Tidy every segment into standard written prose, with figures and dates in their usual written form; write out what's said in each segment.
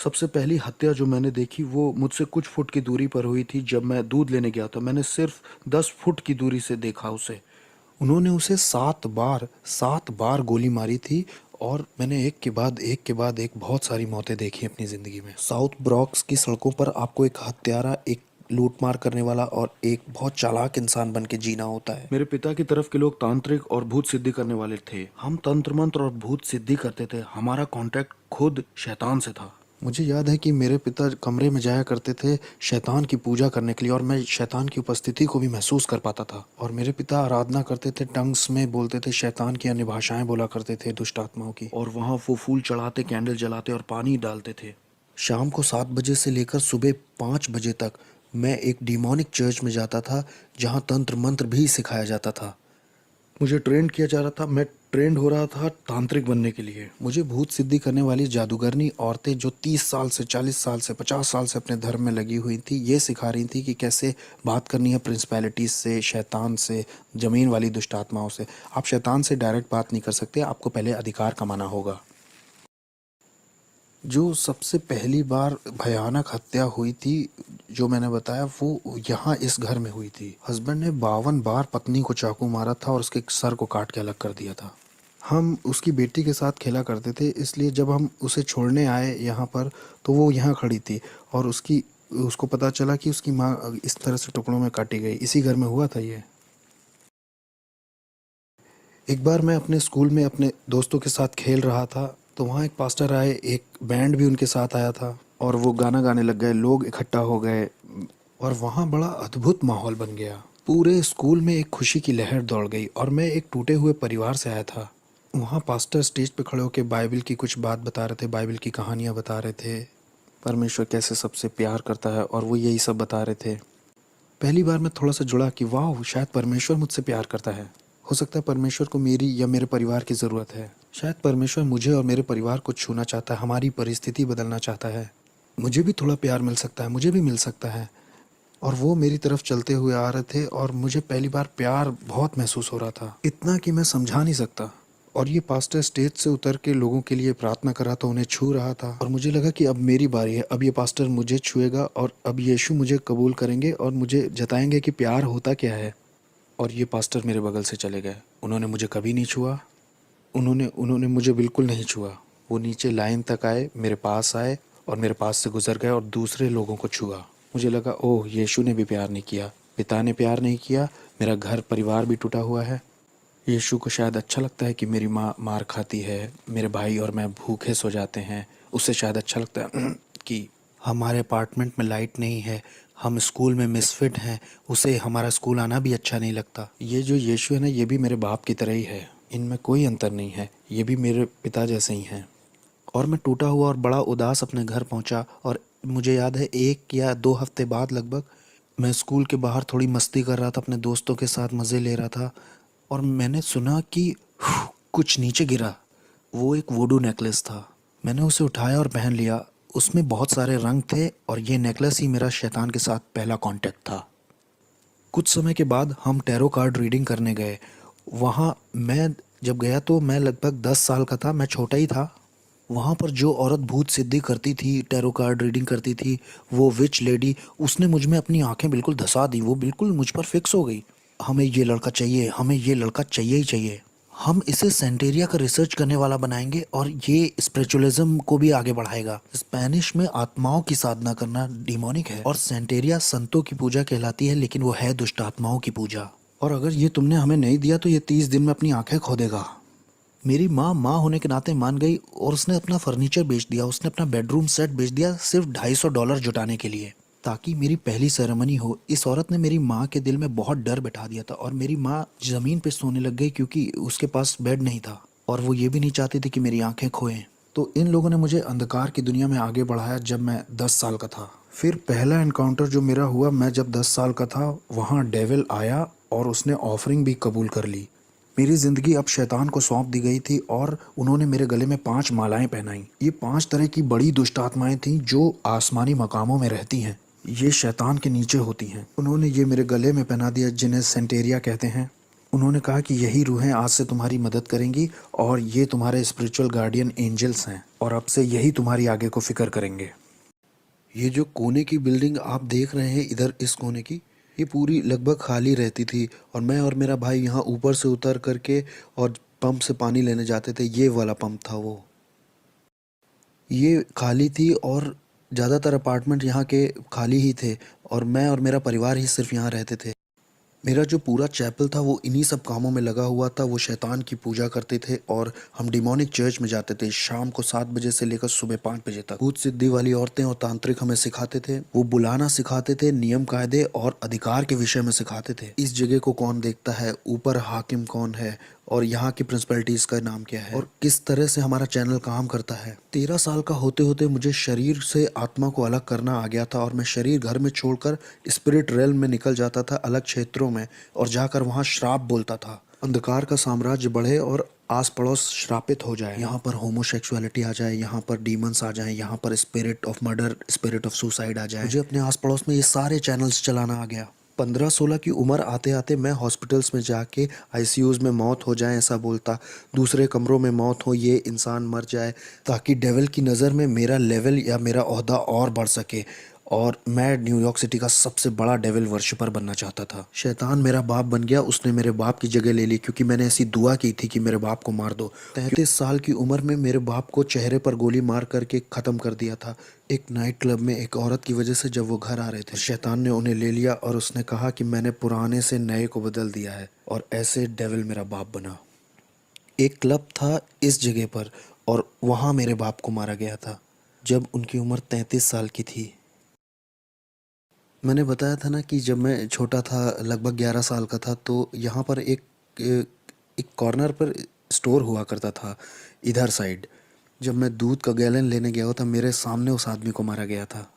सबसे पहली हत्या जो मैंने देखी वो मुझसे कुछ फुट की दूरी पर हुई थी। जब मैं दूध लेने गया था मैंने सिर्फ 10 फुट की दूरी से देखा उसे। उन्होंने उसे 7 बार गोली मारी थी। और मैंने एक के बाद एक बहुत सारी मौतें देखी अपनी ज़िंदगी में। साउथ ब्रॉक्स की सड़कों पर आपको एक हत्यारा, एक लूटमार करने वाला और एक बहुत चालाक इंसान बन के जीना होता है। मेरे पिता की तरफ के लोग तांत्रिक और भूत सिद्धि करने वाले थे। हम तंत्र मंत्र और भूत सिद्धि करते थे। हमारा कांटेक्ट खुद शैतान से था। मुझे याद है कि मेरे पिता कमरे में जाया करते थे शैतान की पूजा करने के लिए, और मैं शैतान की उपस्थिति को भी महसूस कर पाता था। और मेरे पिता आराधना करते थे, टंग्स में बोलते थे, शैतान की अन्य भाषाएं बोला करते थे, दुष्ट आत्माओं की। और वहाँ वो फूल चढ़ाते, कैंडल जलाते और पानी डालते थे। शाम को 7 बजे से लेकर सुबह 5 बजे तक मैं एक डिमोनिक चर्च में जाता था, जहाँ तंत्र मंत्र भी सिखाया जाता था। मुझे ट्रेंड किया जा रहा था। मैं ट्रेंड हो रहा था तांत्रिक बनने के लिए। मुझे भूत सिद्धि करने वाली जादूगरनी औरतें जो 30 साल से, 40 साल से, 50 साल से अपने धर्म में लगी हुई थी, ये सिखा रही थी कि कैसे बात करनी है प्रिंसिपैलिटीज से, शैतान से, ज़मीन वाली दुष्ट आत्माओं से। आप शैतान से डायरेक्ट बात नहीं कर सकते, आपको पहले अधिकार कमाना होगा। जो सबसे पहली बार भयानक हत्या हुई थी, जो मैंने बताया, वो यहाँ इस घर में हुई थी। हस्बैंड ने 52 बार पत्नी को चाकू मारा था और उसके सर को काट के अलग कर दिया था। हम उसकी बेटी के साथ खेला करते थे, इसलिए जब हम उसे छोड़ने आए यहाँ पर, तो वो यहाँ खड़ी थी। और उसको पता चला कि उसकी माँ इस तरह से टुकड़ों में काटी गई। इसी घर में हुआ था ये। एक बार मैं अपने स्कूल में अपने दोस्तों के साथ खेल रहा था, तो वहाँ एक पास्टर आए, एक बैंड भी उनके साथ आया था, और वो गाना गाने लग गए, लोग इकट्ठा हो गए, और वहाँ बड़ा अद्भुत माहौल बन गया। पूरे स्कूल में एक खुशी की लहर दौड़ गई, और मैं एक टूटे हुए परिवार से आया था। वहाँ पास्टर स्टेज पे खड़े होकर बाइबल की कुछ बात बता रहे थे, बाइबल की कहानियाँ बता रहे थे, परमेश्वर कैसे सबसे प्यार करता है, और वो यही सब बता रहे थे। पहली बार मैं थोड़ा सा जुड़ा कि वाह, शायद परमेश्वर मुझसे प्यार करता है। हो सकता है परमेश्वर को मेरी या मेरे परिवार की ज़रूरत है। शायद परमेश्वर मुझे और मेरे परिवार को छूना चाहता है, हमारी परिस्थिति बदलना चाहता है। मुझे भी थोड़ा प्यार मिल सकता है, मुझे भी मिल सकता है। और वो मेरी तरफ चलते हुए आ रहे थे, और मुझे पहली बार प्यार बहुत महसूस हो रहा था, इतना कि मैं समझा नहीं सकता। और ये पास्टर स्टेज से उतर के लोगों के लिए प्रार्थना कर रहा था, उन्हें छू रहा था, और मुझे लगा कि अब मेरी बारी है। अब ये पास्टर मुझे छुएगा, और अब यीशु मुझे कबूल करेंगे और मुझे जताएंगे कि प्यार होता क्या है। और ये पास्टर मेरे बगल से चले गए। उन्होंने मुझे कभी नहीं छुआ। उन्होंने मुझे बिल्कुल नहीं छुआ। वो नीचे लाइन तक आए, मेरे पास आए, और मेरे पास से गुजर गए और दूसरे लोगों को छुआ। मुझे लगा, ओह, यीशु ने भी प्यार नहीं किया, पिता ने प्यार नहीं किया, मेरा घर परिवार भी टूटा हुआ है। यीशु को शायद अच्छा लगता है कि मेरी माँ मार खाती है, मेरे भाई और मैं भूखे सो जाते हैं। उसे शायद अच्छा लगता है कि हमारे अपार्टमेंट में लाइट नहीं है, हम स्कूल में मिसफिट हैं, उसे हमारा स्कूल आना भी अच्छा नहीं लगता। ये जो यीशु है ना, ये भी मेरे बाप की तरह ही है, इनमें कोई अंतर नहीं है, ये भी मेरे पिता जैसे ही हैं। और मैं टूटा हुआ और बड़ा उदास अपने घर पहुंचा। और मुझे याद है 1 या 2 हफ्ते बाद लगभग, मैं स्कूल के बाहर थोड़ी मस्ती कर रहा था, अपने दोस्तों के साथ मज़े ले रहा था, और मैंने सुना कि कुछ नीचे गिरा। वो एक वुडू नेकलेस था। मैंने उसे उठाया और पहन लिया। उसमें बहुत सारे रंग थे, और ये नेकलेस ही मेरा शैतान के साथ पहला कांटेक्ट था। कुछ समय के बाद हम टैरो कार्ड रीडिंग करने गए। वहाँ मैं जब गया तो मैं लगभग 10 साल का था, मैं छोटा ही था। वहाँ पर जो औरत भूत सिद्धि करती थी, टैरो कार्ड रीडिंग करती थी, वो विच लेडी, उसने मुझ में अपनी आंखें बिल्कुल धंसा दी। वो बिल्कुल मुझ पर फिक्स हो गई। हमें ये लड़का चाहिए, हमें ये लड़का चाहिए ही चाहिए। हम इसे सेंटेरिया का रिसर्च करने वाला बनाएंगे, और ये स्पिरिचुअलिज्म को भी आगे बढ़ाएगा। स्पेनिश में आत्माओं की साधना करना डिमोनिक है, और सेंटेरिया संतों की पूजा कहलाती है, लेकिन वो है दुष्ट आत्माओं की पूजा। और अगर ये तुमने हमें नहीं दिया तो ये 30 दिन में अपनी आंखें खो देगा। मेरी माँ माँ होने के नाते मान गई, और उसने अपना फर्नीचर बेच दिया, उसने अपना बेडरूम सेट बेच दिया, सिर्फ $250 जुटाने के लिए, ताकि मेरी पहली सेरेमनी हो। इस औरत ने मेरी माँ के दिल में बहुत डर बैठा दिया था, और मेरी माँ ज़मीन पे सोने लग गई क्योंकि उसके पास बेड नहीं था, और वो ये भी नहीं चाहती थी कि मेरी आंखें खोएं। तो इन लोगों ने मुझे अंधकार की दुनिया में आगे बढ़ाया जब मैं 10 साल का था। फिर पहला एनकाउंटर जो मेरा हुआ, मैं जब 10 साल का था, वहाँ डेविल आया और उसने ऑफरिंग भी कबूल कर ली। मेरी ज़िंदगी अब शैतान को सौंप दी गई थी, और उन्होंने मेरे गले में 5 मालाएं पहनाई। ये 5 तरह की बड़ी दुष्ट आत्माएं थीं जो आसमानी मकामों में रहती हैं। ये शैतान के नीचे होती हैं। उन्होंने ये मेरे गले में पहना दिया, जिन्हें सेंटेरिया कहते हैं। उन्होंने कहा कि यही रूहें आज से तुम्हारी मदद करेंगी और ये तुम्हारे स्पिरिचुअल गार्डियन एंजल्स हैं और अब से यही तुम्हारी आगे को फिक्र करेंगे। ये जो कोने की बिल्डिंग आप देख रहे हैं इधर इस कोने की, ये पूरी लगभग खाली रहती थी और मैं और मेरा भाई यहाँ ऊपर से उतर करके और पंप से पानी लेने जाते थे। ये वाला पंप था वो, ये खाली थी और ज़्यादातर अपार्टमेंट यहाँ के खाली ही थे और मैं और मेरा परिवार ही सिर्फ यहाँ रहते थे। मेरा जो पूरा चैपल था वो इन्हीं सब कामों में लगा हुआ था। वो शैतान की पूजा करते थे और हम डिमोनिक चर्च में जाते थे शाम को 7 बजे से लेकर सुबह 5 बजे तक। भूत सिद्धि वाली औरतें और तांत्रिक हमें सिखाते थे, वो बुलाना सिखाते थे, नियम कायदे और अधिकार के विषय में सिखाते थे। इस जगह को कौन देखता है, ऊपर हाकिम कौन है और यहाँ की प्रिंसिपलिटीज का नाम क्या है और किस तरह से हमारा चैनल काम करता है। 13 साल का होते होते मुझे शरीर से आत्मा को अलग करना आ गया था और मैं शरीर घर में छोड़कर स्पिरिट रेल्म में निकल जाता था, अलग क्षेत्रों में, और जाकर वहाँ श्राप बोलता था। अंधकार का साम्राज्य बढ़े और आस पड़ोस श्रापित हो जाए, यहाँ पर होमोसेक्सुअलिटी आ जाए, यहाँ पर डीमंस आ जाए, यहाँ पर spirit of murder, spirit of suicide आ जाए। मुझे अपने आस पड़ोस में ये सारे चैनल्स चलाना आ गया। 15-16 की उम्र आते आते मैं हॉस्पिटल्स में जाके आईसीयूज में मौत हो जाए ऐसा बोलता, दूसरे कमरों में मौत हो, ये इंसान मर जाए, ताकि डेविल की नज़र में मेरा लेवल या मेरा ओहदा और बढ़ सके और मैं न्यूयॉर्क सिटी का सबसे बड़ा डेविल वर्शिपर बनना चाहता था। शैतान मेरा बाप बन गया, उसने मेरे बाप की जगह ले ली क्योंकि मैंने ऐसी दुआ की थी कि मेरे बाप को मार दो। 33 साल की उम्र में मेरे बाप को चेहरे पर गोली मार करके ख़त्म कर दिया था एक नाइट क्लब में एक औरत की वजह से। जब वो घर आ रहे थे शैतान ने उन्हें ले लिया और उसने कहा कि मैंने पुराने से नए को बदल दिया है और ऐसे डेविल मेरा बाप बना। एक क्लब था इस जगह पर और वहाँ मेरे बाप को मारा गया था जब उनकी उम्र 33 साल की थी। मैंने बताया था ना कि जब मैं छोटा था लगभग 11 साल का था तो यहाँ पर एक कॉर्नर पर स्टोर हुआ करता था इधर साइड। जब मैं दूध का गैलन लेने गया था मेरे सामने उस आदमी को मारा गया था।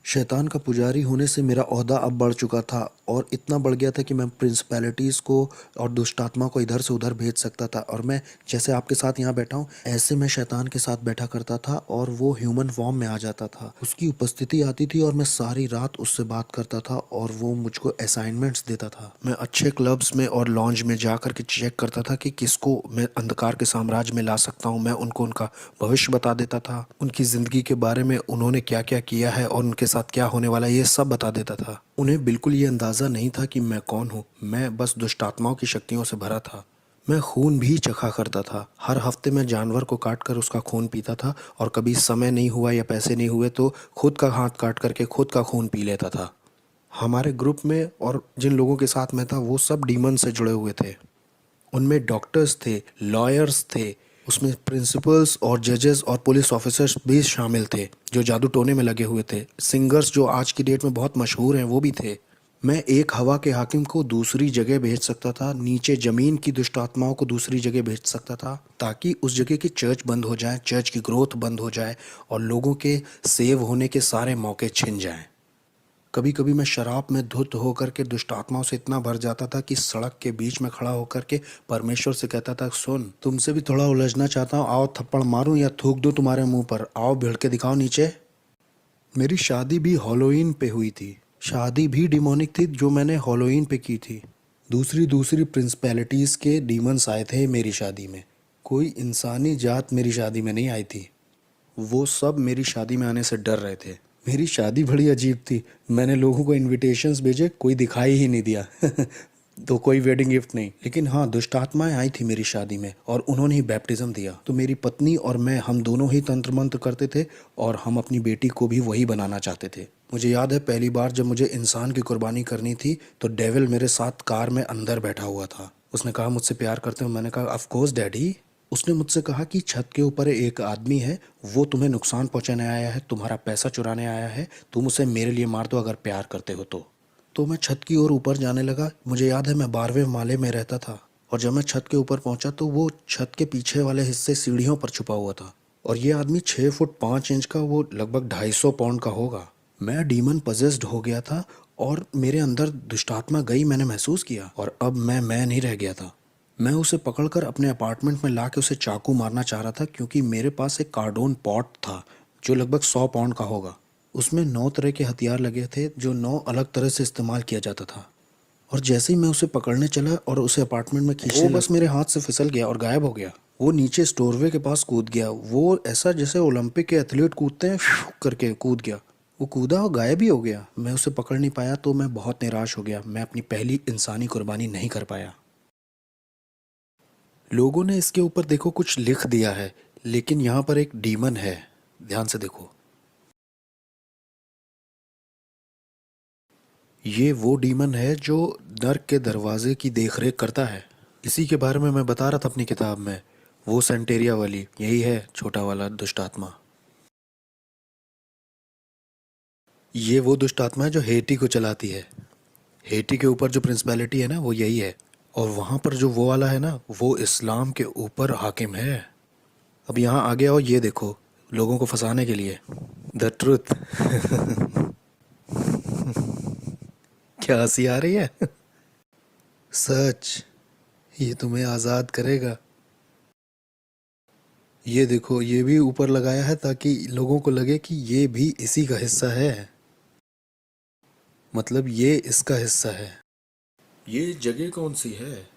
शैतान का पुजारी होने से मेरा ओहदा अब बढ़ चुका था और इतना बढ़ गया था कि मैं प्रिंसिपैलिटीज़ को और दुष्टात्मा को इधर से उधर भेज सकता था और मैं जैसे आपके साथ यहाँ बैठा हूँ ऐसे मैं शैतान के साथ बैठा करता था और वो ह्यूमन फॉर्म में आ जाता था। उसकी उपस्थिति आती थी और मैं सारी रात उससे बात करता था और वो मुझको असाइनमेंट्स देता था। मैं अच्छे क्लब्स में और लॉन्ज में जा कर के चेक करता था कि किसको मैं अंधकार के साम्राज्य में ला सकता हूँ। मैं उनको उनका भविष्य बता देता था, उनकी ज़िंदगी के बारे में उन्होंने क्या क्या किया है और उनके साथ क्या होने वाला है ये सब बता देता था। उन्हें बिल्कुल ये अंदाज़ा नहीं था कि मैं कौन हूँ, मैं बस दुष्टात्माओं की शक्तियों से भरा था। मैं खून भी चखा करता था, हर हफ्ते मैं जानवर को काट कर उसका खून पीता था और कभी समय नहीं हुआ या पैसे नहीं हुए तो खुद का हाथ काट करके खुद का खून पी लेता था। हमारे ग्रुप में और जिन लोगों के साथ मैं था वो सब डीमन से जुड़े हुए थे। उनमें डॉक्टर्स थे, लॉयर्स थे, उसमें प्रिंसिपल्स और जजेस और पुलिस ऑफिसर्स भी शामिल थे जो जादू टोने में लगे हुए थे। सिंगर्स जो आज की डेट में बहुत मशहूर हैं वो भी थे। मैं एक हवा के हाकिम को दूसरी जगह भेज सकता था, नीचे ज़मीन की दुष्ट आत्माओं को दूसरी जगह भेज सकता था ताकि उस जगह की चर्च बंद हो जाए, चर्च की ग्रोथ बंद हो जाए और लोगों के सेव होने के सारे मौके छिन जाएं। कभी कभी मैं शराब में धुत होकर के दुष्ट आत्माओं से इतना भर जाता था कि सड़क के बीच में खड़ा होकर के परमेश्वर से कहता था, सुन तुमसे भी थोड़ा उलझना चाहता हूँ, आओ थप्पड़ मारूं या थूक दूं तुम्हारे मुंह पर, आओ भिड़ के दिखाओ नीचे। मेरी शादी भी हॉलोइन पे हुई थी, शादी भी डिमोनिक थी जो मैंने हॉलोइन पे की थी। दूसरी दूसरी प्रिंसिपैलिटीज़ के डीमंस आए थे मेरी शादी में, कोई इंसानी जात मेरी शादी में नहीं आई थी। वो सब मेरी शादी में आने से डर रहे थे। मेरी शादी बड़ी अजीब थी, मैंने लोगों को इनविटेशंस भेजे, कोई दिखाई ही नहीं दिया तो कोई वेडिंग गिफ्ट नहीं, लेकिन हाँ दुष्ट आत्माएं आई थी मेरी शादी में और उन्होंने ही बैप्टिज्म दिया। तो मेरी पत्नी और मैं हम दोनों ही तंत्र मंत्र करते थे और हम अपनी बेटी को भी वही बनाना चाहते थे। मुझे याद है पहली बार जब मुझे इंसान की कुर्बानी करनी थी तो डेविल मेरे साथ कार में अंदर बैठा हुआ था। उसने कहा मुझसे प्यार करते हो? मैंने कहा ऑफ कोर्स डैडी। उसने मुझसे कहा कि छत के ऊपर एक आदमी है, वो तुम्हें नुकसान पहुंचाने आया है, तुम्हारा पैसा चुराने आया है, तुम उसे मेरे लिए मार दो अगर प्यार करते हो तो मैं छत की ओर ऊपर जाने लगा। मुझे याद है मैं 12वें माले में रहता था और जब मैं छत के ऊपर पहुंचा तो वो छत के पीछे वाले हिस्से सीढ़ियों पर छुपा हुआ था और ये आदमी 6 फुट 5 इंच का, वो लगभग 250 पाउंड का होगा। मैं डीमन पजेस्ड हो गया था और मेरे अंदर दुष्टात्मा गई, मैंने महसूस किया और अब मैं नहीं रह गया था। मैं उसे पकड़कर अपने अपार्टमेंट में ला के उसे चाकू मारना चाह रहा था क्योंकि मेरे पास एक कार्डोन पॉट था जो लगभग 100 पाउंड का होगा। उसमें 9 तरह के हथियार लगे थे जो 9 अलग तरह से इस्तेमाल किया जाता था और जैसे ही मैं उसे पकड़ने चला और उसे अपार्टमेंट में खींचने लगा, बस मेरे हाथ से फिसल गया और गायब हो गया। वो नीचे स्टोरवे के पास कूद गया। वो ऐसा जैसे ओलंपिक के एथलीट कूदते हैं, करके कूद गया। वो कूदा और गायब ही हो गया। मैं उसे पकड़ नहीं पाया तो मैं बहुत निराश हो गया। मैं अपनी पहली इंसानी कुर्बानी नहीं कर पाया। लोगों ने इसके ऊपर देखो कुछ लिख दिया है, लेकिन यहाँ पर एक डीमन है। ध्यान से देखो, ये वो डीमन है जो नर्क के दरवाजे की देखरेख करता है। इसी के बारे में मैं बता रहा था अपनी किताब में। वो सेंटेरिया वाली यही है, छोटा वाला दुष्ट आत्मा। ये वो दुष्ट आत्मा है जो हेटी को चलाती है। हेटी के ऊपर जो प्रिंसिपैलिटी है ना, वो यही है। और वहाँ पर जो वो वाला है ना, वो इस्लाम के ऊपर हाकिम है। अब यहाँ आगे आओ, ये देखो, लोगों को फंसाने के लिए द ट्रुथ। क्या हंसी आ रही है? सच, ये तुम्हें आज़ाद करेगा। ये देखो, ये भी ऊपर लगाया है ताकि लोगों को लगे कि ये भी इसी का हिस्सा है, मतलब ये इसका हिस्सा है। ये जगह कौन सी है?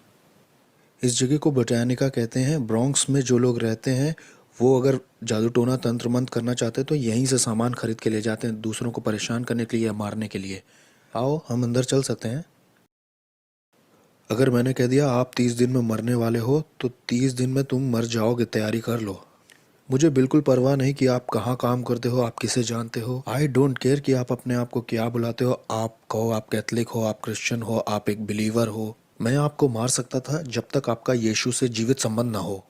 इस जगह को बोटानिका कहते हैं। ब्रॉन्क्स में जो लोग रहते हैं वो अगर जादू टोना तंत्र मंत्र करना चाहते हैं तो यहीं से सामान खरीद के ले जाते हैं, दूसरों को परेशान करने के लिए या मारने के लिए। आओ, हम अंदर चल सकते हैं। अगर मैंने कह दिया आप 30 दिन में मरने वाले हो तो 30 दिन में तुम मर जाओगे, तैयारी कर लो। मुझे बिल्कुल परवाह नहीं कि आप कहाँ काम करते हो, आप किसे जानते हो। आई डोंट केयर कि आप अपने आप को क्या बुलाते हो। आप कहो आप कैथलिक हो, आप क्रिश्चियन हो, आप एक बिलीवर हो। मैं आपको मार सकता था जब तक आपका यीशु से जीवित संबंध ना हो।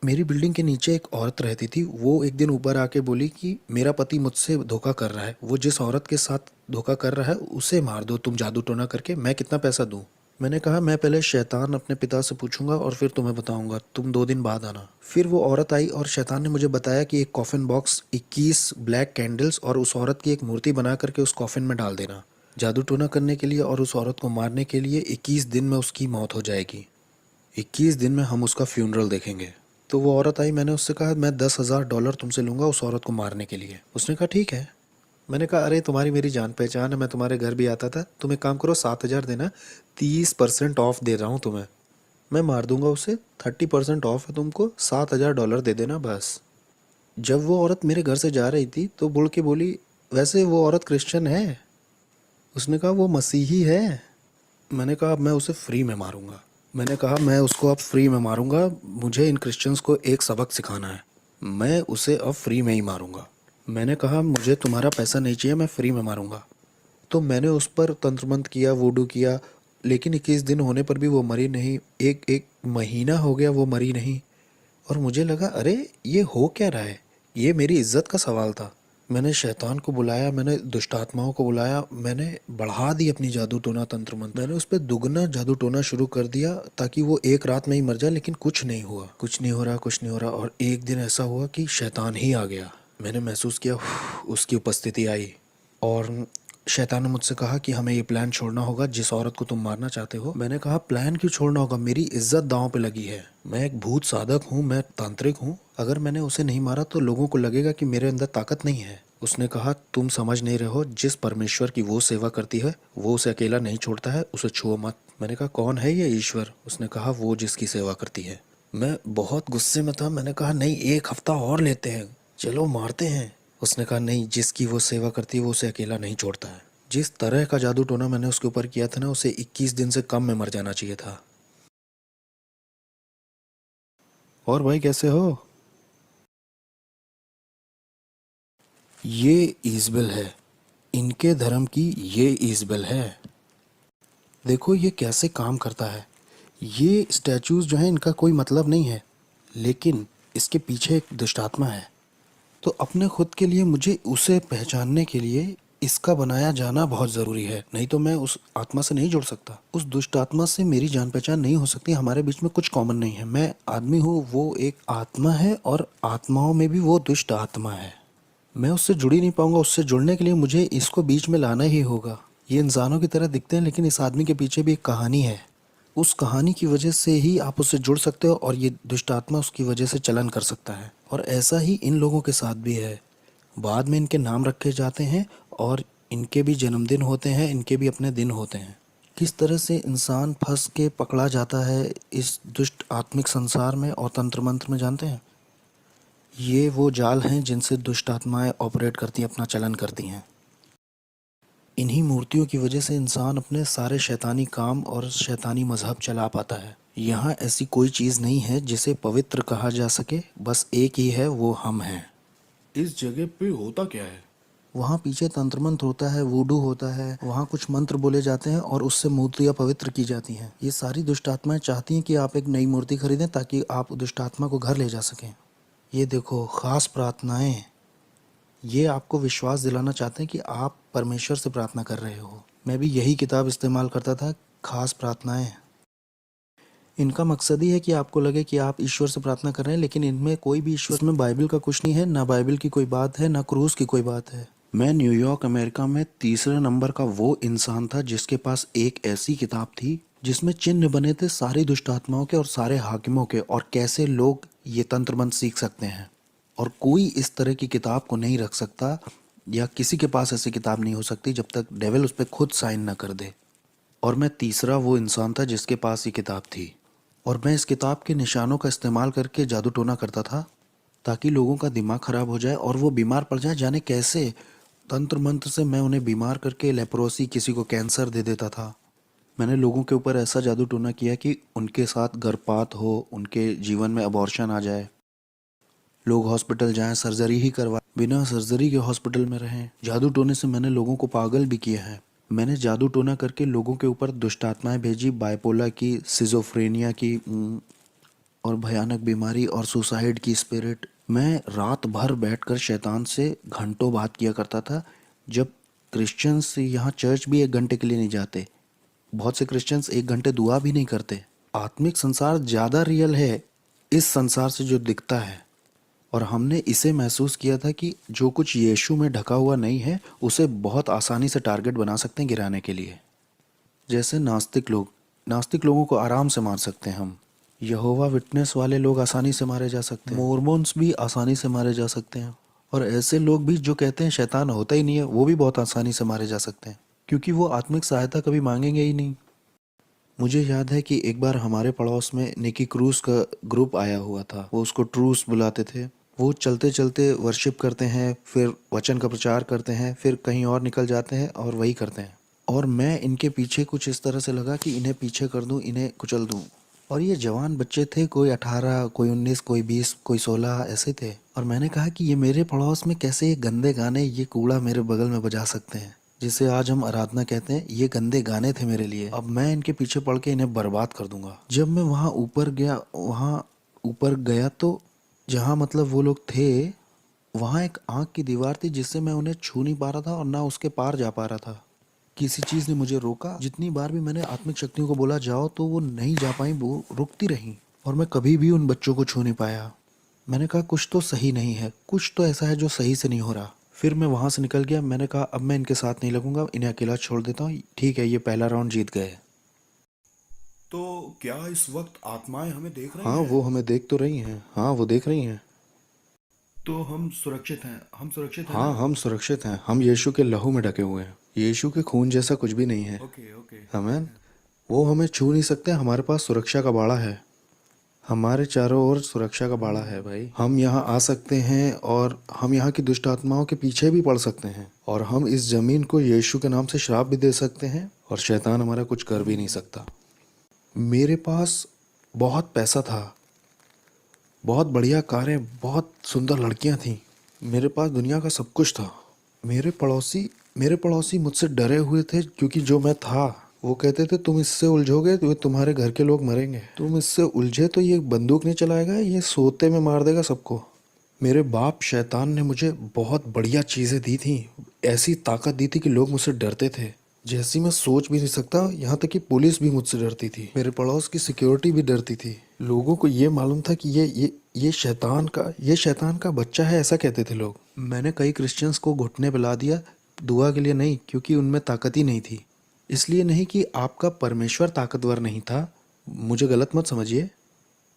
मेरी बिल्डिंग के नीचे एक औरत रहती थी। वो एक दिन ऊपर आके बोली कि मेरा पति मुझसे धोखा कर रहा है। वो जिस औरत के साथ धोखा कर रहा है उसे मार दो तुम जादू टोना करके, मैं कितना पैसा दूं। मैंने कहा मैं पहले शैतान अपने पिता से पूछूंगा और फिर तुम्हें बताऊंगा, तुम 2 दिन बाद आना। फिर वो औरत आई और शैतान ने मुझे बताया कि एक कॉफिन बॉक्स, 21 ब्लैक कैंडल्स और उस औरत की एक मूर्ति बना करके उस कॉफिन में डाल देना जादू टोना करने के लिए, और उस औरत को मारने के लिए 21 दिन में उसकी मौत हो जाएगी। 21 दिन में हम उसका फ्यूनरल देखेंगे। तो वो औरत आई, मैंने उससे कहा मैं $10,000 तुमसे लूँगा उस औरत को मारने के लिए। उसने कहा ठीक है। मैंने कहा अरे तुम्हारी मेरी जान पहचान है, मैं तुम्हारे घर भी आता था। तुम एक काम करो, 7,000 देना, 30% ऑफ दे रहा हूँ तुम्हें। मैं मार दूंगा उसे, 30% ऑफ है तुमको, $7,000 दे देना बस। जब वो औरत मेरे घर से जा रही थी तो बुड़ के बोली वैसे वो औरत क्रिश्चियन है। उसने कहा वो मसीही है। मैंने कहा अब मैं उसे फ्री में मारूंगा। मैंने कहा मैं उसको अब फ्री में मारूंगा, मुझे इन क्रिश्चियंस को एक सबक सिखाना है। मैं उसे अब फ्री में ही मारूंगा। मैंने कहा मुझे तुम्हारा पैसा नहीं चाहिए, मैं फ्री में मारूंगा। तो मैंने उस पर तंत्र मंत्र किया, वूडू किया, लेकिन 21 दिन होने पर भी वो मरी नहीं। एक एक महीना हो गया वो मरी नहीं। और मुझे लगा अरे ये हो क्या रहा है, ये मेरी इज्जत का सवाल था। मैंने शैतान को बुलाया, मैंने दुष्ट आत्माओं को बुलाया, मैंने बढ़ा दी अपनी जादू टोना तंत्र मंत्र। मैंने उस पर दुगना जादू टोना शुरू कर दिया ताकि वो एक रात में ही मर जाए, लेकिन कुछ नहीं हुआ, कुछ नहीं हो रहा, कुछ नहीं हो रहा। और एक दिन ऐसा हुआ कि शैतान ही आ गया। मैंने महसूस किया उसकी उपस्थिति आई, और शैतान ने मुझसे कहा कि हमें ये प्लान छोड़ना होगा जिस औरत को तुम मारना चाहते हो। मैंने कहा प्लान क्यों छोड़ना होगा, मेरी इज्जत दांव पे लगी है। मैं एक भूत साधक हूँ, मैं तांत्रिक हूँ। अगर मैंने उसे नहीं मारा तो लोगों को लगेगा कि मेरे अंदर ताकत नहीं है। उसने कहा तुम समझ नहीं रहे हो, जिस परमेश्वर की वो सेवा करती है वो उसे अकेला नहीं छोड़ता है, उसे छुओ मत। मैंने कहा कौन है ये ईश्वर? उसने कहा वो जिसकी सेवा करती है। मैं बहुत गुस्से में था। मैंने कहा नहीं, 1 हफ्ता और लेते हैं, चलो मारते हैं। उसने कहा नहीं, जिसकी वो सेवा करती है वो उसे अकेला नहीं छोड़ता है। जिस तरह का जादू टोना मैंने उसके ऊपर किया था ना, उसे 21 दिन से कम में मर जाना चाहिए था। और भाई कैसे हो? ये ईजबेल है, इनके धर्म की ये ईजबेल है। देखो ये कैसे काम करता है। ये स्टैचूज जो हैं इनका कोई मतलब नहीं है, लेकिन इसके पीछे एक दुष्ट आत्मा है। तो अपने खुद के लिए मुझे उसे पहचानने के लिए इसका बनाया जाना बहुत ज़रूरी है, नहीं तो मैं उस आत्मा से नहीं जुड़ सकता। उस दुष्ट आत्मा से मेरी जान पहचान नहीं हो सकती, हमारे बीच में कुछ कॉमन नहीं है। मैं आदमी हूँ, वो एक आत्मा है, और आत्माओं में भी वो दुष्ट आत्मा है। मैं उससे जुड़ ही नहीं पाऊंगा। उससे जुड़ने के लिए मुझे इसको बीच में लाना ही होगा। ये इंसानों की तरह दिखते हैं, लेकिन इस आदमी के पीछे भी एक कहानी है। उस कहानी की वजह से ही आप उससे जुड़ सकते हो, और ये दुष्ट आत्मा उसकी वजह से चलन कर सकता है। और ऐसा ही इन लोगों के साथ भी है। बाद में इनके नाम रखे जाते हैं, और इनके भी जन्मदिन होते हैं, इनके भी अपने दिन होते हैं। किस तरह से इंसान फंस के पकड़ा जाता है इस दुष्ट आत्मिक संसार में और तंत्र मंत्र में, जानते हैं? ये वो जाल हैं जिनसे दुष्ट आत्माएं ऑपरेट करती हैं, अपना चलन करती हैं। इन्हीं मूर्तियों की वजह से इंसान अपने सारे शैतानी काम और शैतानी मजहब चला पाता है। यहाँ ऐसी कोई चीज़ नहीं है जिसे पवित्र कहा जा सके, बस एक ही है, वो हम हैं। इस जगह पे होता क्या है? वहाँ पीछे तंत्र मंत्र होता है, वूडू होता है, वहाँ कुछ मंत्र बोले जाते हैं और उससे मूर्तियाँ पवित्र की जाती हैं। ये सारी दुष्ट आत्माएं चाहती हैं कि आप एक नई मूर्ति खरीदें ताकि आप दुष्ट आत्मा को घर ले जा सकें। ये देखो, खास प्रार्थनाएं, ये आपको विश्वास दिलाना चाहते हैं कि आप परमेश्वर से प्रार्थना कर रहे हो। मैं भी यही किताब इस्तेमाल करता था, खास प्रार्थनाएं। इनका मकसद ही है कि आपको लगे कि आप ईश्वर से प्रार्थना कर रहे हैं, लेकिन इनमें कोई भी ईश्वर में बाइबल का कुछ नहीं है, ना बाइबल की कोई बात है, ना क्रूस की कोई बात है। मैं न्यूयॉर्क अमेरिका में तीसरे नंबर का वो इंसान था जिसके पास एक ऐसी किताब थी जिसमें चिन्ह बने थे सारी दुष्ट आत्माओं के और सारे हाकिमों के, और कैसे लोग ये तंत्र मंत्र सीख सकते हैं। और कोई इस तरह की किताब को नहीं रख सकता, या किसी के पास ऐसी किताब नहीं हो सकती जब तक डेविल उस पर खुद साइन ना कर दे। और मैं तीसरा वो इंसान था जिसके पास ये किताब थी, और मैं इस किताब के निशानों का इस्तेमाल करके जादू टोना करता था ताकि लोगों का दिमाग खराब हो जाए और वो बीमार पड़ जाए। जाने कैसे तंत्र मंत्र से मैं उन्हें बीमार करके लेप्रोसी, किसी को कैंसर दे देता था। मैंने लोगों के ऊपर ऐसा जादू टोना किया कि उनके साथ गर्भपात हो, उनके जीवन में अबॉर्शन आ जाए, लोग हॉस्पिटल जाएं, सर्जरी ही करवाएं, बिना सर्जरी के हॉस्पिटल में रहें। जादू टोने से मैंने लोगों को पागल भी किया है। मैंने जादू टोना करके लोगों के ऊपर दुष्ट आत्माएं भेजी, बाइपोला की, सिजोफ्रेनिया की, और भयानक बीमारी और सुसाइड की स्पिरिट। मैं रात भर बैठकर शैतान से घंटों बात किया करता था। जब क्रिश्चियंस यहाँ चर्च भी 1 घंटे के लिए नहीं जाते, बहुत से क्रिश्चियंस 1 घंटे दुआ भी नहीं करते। आत्मिक संसार ज़्यादा रियल है इस संसार से जो दिखता है, और हमने इसे महसूस किया था कि जो कुछ यीशु में ढका हुआ नहीं है उसे बहुत आसानी से टारगेट बना सकते हैं गिराने के लिए। जैसे नास्तिक लोगों को आराम से मार सकते हैं हम। यहोवा विटनेस वाले लोग आसानी से मारे जा सकते हैं, मोर्मोन्स भी आसानी से मारे जा सकते हैं, और ऐसे लोग भी जो कहते हैं शैतान होता ही नहीं है, वो भी बहुत आसानी से मारे जा सकते हैं, क्योंकि वो आत्मिक सहायता कभी मांगेंगे ही नहीं। मुझे याद है कि एक बार हमारे पड़ोस में निकी क्रूस का ग्रुप आया हुआ था। वो उसको ट्रूस बुलाते थे। वो चलते चलते वर्शिप करते हैं, फिर वचन का प्रचार करते हैं, फिर कहीं और निकल जाते हैं और वही करते हैं। और मैं इनके पीछे कुछ इस तरह से लगा कि इन्हें पीछे कर दूं, इन्हें कुचल दूं। और ये जवान बच्चे थे, कोई 18, कोई 19, कोई 20, कोई 16 ऐसे थे। और मैंने कहा कि ये मेरे पड़ोस में कैसे ये गंदे गाने, ये कूड़ा मेरे बगल में बजा सकते हैं, जिसे आज हम आराधना कहते हैं। ये गंदे गाने थे मेरे लिए। अब मैं इनके पीछे पड़ के इन्हें बर्बाद कर दूंगा। जब मैं वहाँ ऊपर गया तो जहाँ मतलब वो लोग थे, वहाँ एक आँख की दीवार थी जिससे मैं उन्हें छू नहीं पा रहा था और ना उसके पार जा पा रहा था। किसी चीज़ ने मुझे रोका। जितनी बार भी मैंने आत्मिक शक्तियों को बोला जाओ तो वो नहीं जा पाई, वो रुकती रहीं, और मैं कभी भी उन बच्चों को छू नहीं पाया। मैंने कहा कुछ तो सही नहीं है, कुछ तो ऐसा है जो सही से नहीं हो रहा। फिर मैं वहाँ से निकल गया। मैंने कहा अब मैं इनके साथ नहीं लगूंगा, इन्हें अकेला छोड़ देता हूँ। ठीक है, ये पहला राउंड जीत गए। तो क्या इस वक्त आत्माएं हमें देख रही हाँ, हैं? वो हमें देख तो रही हैं। हाँ, वो देख रही हैं। तो हम सुरक्षित हैं, हम सुरक्षित हैं हाँ, ना? हम सुरक्षित हैं। हम यीशु के लहू में ढके हुए हैं। यीशु के खून जैसा कुछ भी नहीं है। Okay okay. आमीन। वो हमें छू नहीं सकते। हमारे पास सुरक्षा का बाड़ा है। हमारे चारों ओर सुरक्षा का बाड़ा है भाई। हम यहाँ आ सकते हैं और हम यहाँ की दुष्ट आत्माओं के पीछे भी पड़ सकते हैं, और हम इस जमीन को यीशु के नाम से श्राप भी दे सकते हैं, और शैतान हमारा कुछ कर भी नहीं सकता। मेरे पास बहुत पैसा था, बहुत बढ़िया कारें, बहुत सुंदर लड़कियां थीं। मेरे पास दुनिया का सब कुछ था। मेरे पड़ोसी मुझसे डरे हुए थे, क्योंकि जो मैं था, वो कहते थे तुम इससे उलझोगे तो तुम्हारे घर के लोग मरेंगे। तुम इससे उलझे तो ये बंदूक नहीं चलाएगा, ये सोते में मार देगा सबको। मेरे बाप शैतान ने मुझे बहुत बढ़िया चीज़ें दी थी, ऐसी ताकत दी थी कि लोग मुझसे डरते थे, जैसी मैं सोच भी नहीं सकता। यहाँ तक कि पुलिस भी मुझसे डरती थी, मेरे पड़ोस की सिक्योरिटी भी डरती थी। लोगों को ये मालूम था कि ये शैतान का बच्चा है, ऐसा कहते थे लोग। मैंने कई क्रिश्चियंस को घुटने पिला दिया, दुआ के लिए नहीं, क्योंकि उनमें ताकत ही नहीं थी। इसलिए नहीं कि आपका परमेश्वर ताकतवर नहीं था, मुझे गलत मत समझिए।